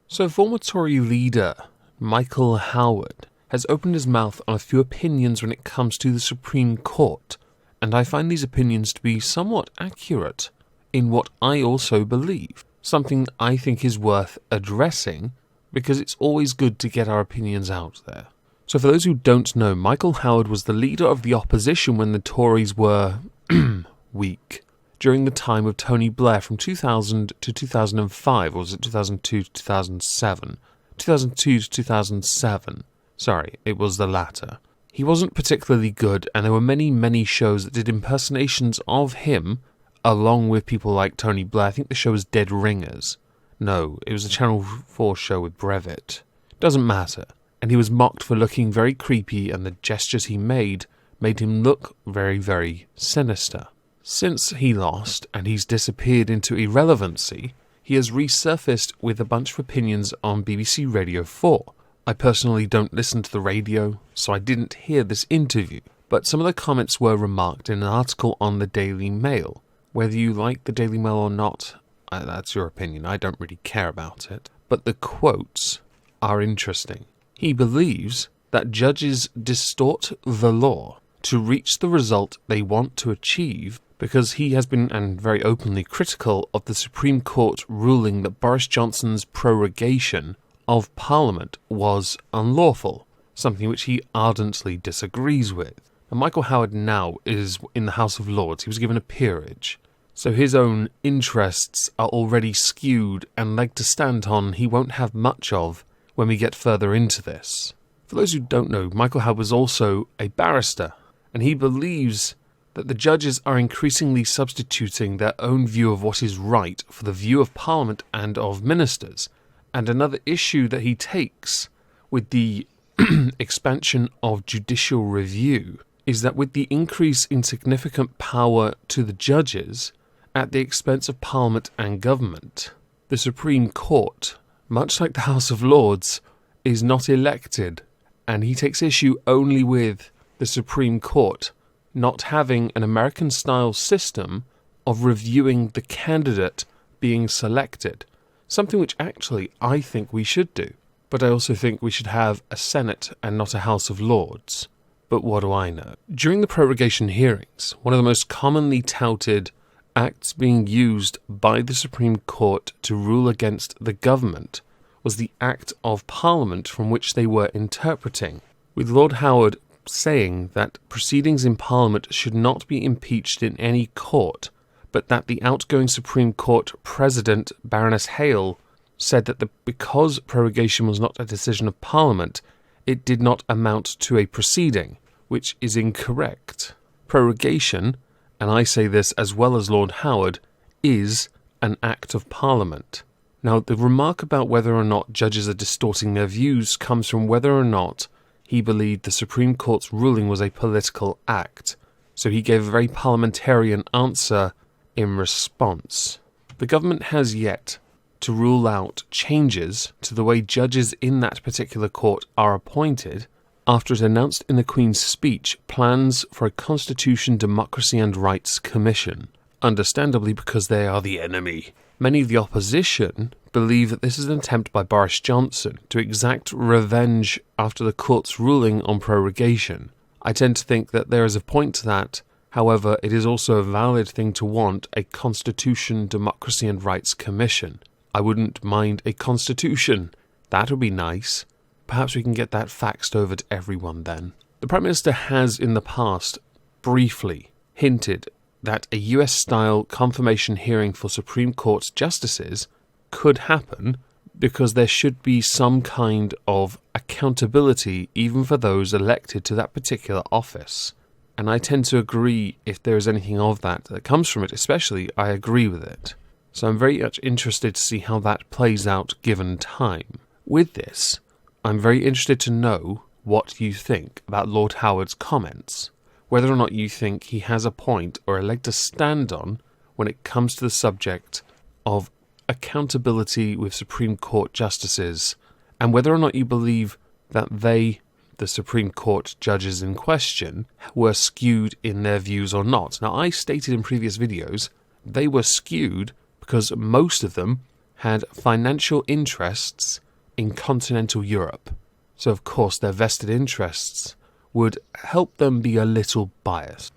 So former Tory leader Michael Howard has opened his mouth on a few opinions when it comes to the Supreme Court, and I find these opinions to be somewhat accurate in what I also believe, something I think is worth addressing because it's always good to get our opinions out there. So for those who don't know, Michael Howard was the leader of the opposition when the Tories were weak, during the time of Tony Blair from 2000 to 2005, or was it 2002 to 2007? 2002 to 2007. Sorry, it was the latter. He wasn't particularly good, and there were many shows that did impersonations of him, along with people like Tony Blair. I think the show was Dead Ringers. No, it was a Channel 4 show with Brevitt. Doesn't matter. And he was mocked for looking very creepy, and the gestures he made him look very sinister. Since he lost, and he's disappeared into irrelevancy, he has resurfaced with a bunch of opinions on BBC Radio 4. I personally don't listen to the radio, so I didn't hear this interview, but some of the comments were remarked in an article on the Daily Mail. Whether you like the Daily Mail or not, that's your opinion, I don't really care about it. But the quotes are interesting. He believes that judges distort the law to reach the result they want to achieve, because he has been, and very openly, critical of the Supreme Court ruling that Boris Johnson's prorogation of Parliament was unlawful, something which he ardently disagrees with. And Michael Howard now is in the House of Lords. He was given a peerage, so his own interests are already skewed, and leg to stand on he won't have much of when we get further into this. For those who don't know, Michael Howard was also a barrister, and he believes that the judges are increasingly substituting their own view of what is right for the view of Parliament and of ministers. And another issue that he takes with the expansion of judicial review is that with the increase in significant power to the judges at the expense of Parliament and government, the Supreme Court, much like the House of Lords, is not elected, and he takes issue only with the Supreme Court not having an American-style system of reviewing the candidate being selected, something which actually I think we should do. But I also think we should have a Senate and not a House of Lords. But what do I know? During the prorogation hearings, one of the most commonly touted acts being used by the Supreme Court to rule against the government was the Act of Parliament from which they were interpreting, with Lord Howard saying that proceedings in Parliament should not be impeached in any court, but that the outgoing Supreme Court President, Baroness Hale, said that because prorogation was not a decision of Parliament, it did not amount to a proceeding, which is incorrect. Prorogation, and I say this as well as Lord Howard, is an act of Parliament. Now, the remark about whether or not judges are distorting their views comes from whether or not he believed the Supreme Court's ruling was a political act, so he gave a very parliamentarian answer in response. The government has yet to rule out changes to the way judges in that particular court are appointed after it announced in the Queen's speech plans for a Constitution, Democracy and Rights Commission, understandably because they are the enemy. Many of the opposition believe that this is an attempt by Boris Johnson to exact revenge after the court's ruling on prorogation. I tend to think that there is a point to that. However, it is also a valid thing to want a Constitution, Democracy and Rights Commission. I wouldn't mind a constitution. That would be nice. Perhaps we can get that faxed over to everyone then. The Prime Minister has in the past briefly hinted that a US-style confirmation hearing for Supreme Court justices could happen because there should be some kind of accountability even for those elected to that particular office. And I tend to agree if there is anything of that comes from it, especially, I agree with it. So I'm very much interested to see how that plays out given time. With this, I'm very interested to know what you think about Lord Howard's comments, whether or not you think he has a point or a leg to stand on when it comes to the subject of accountability with Supreme Court justices, and whether or not you believe that they the Supreme Court judges in question were skewed in their views or not. Now, I stated in previous videos they were skewed because most of them had financial interests in continental Europe. So, of course, their vested interests would help them be a little biased.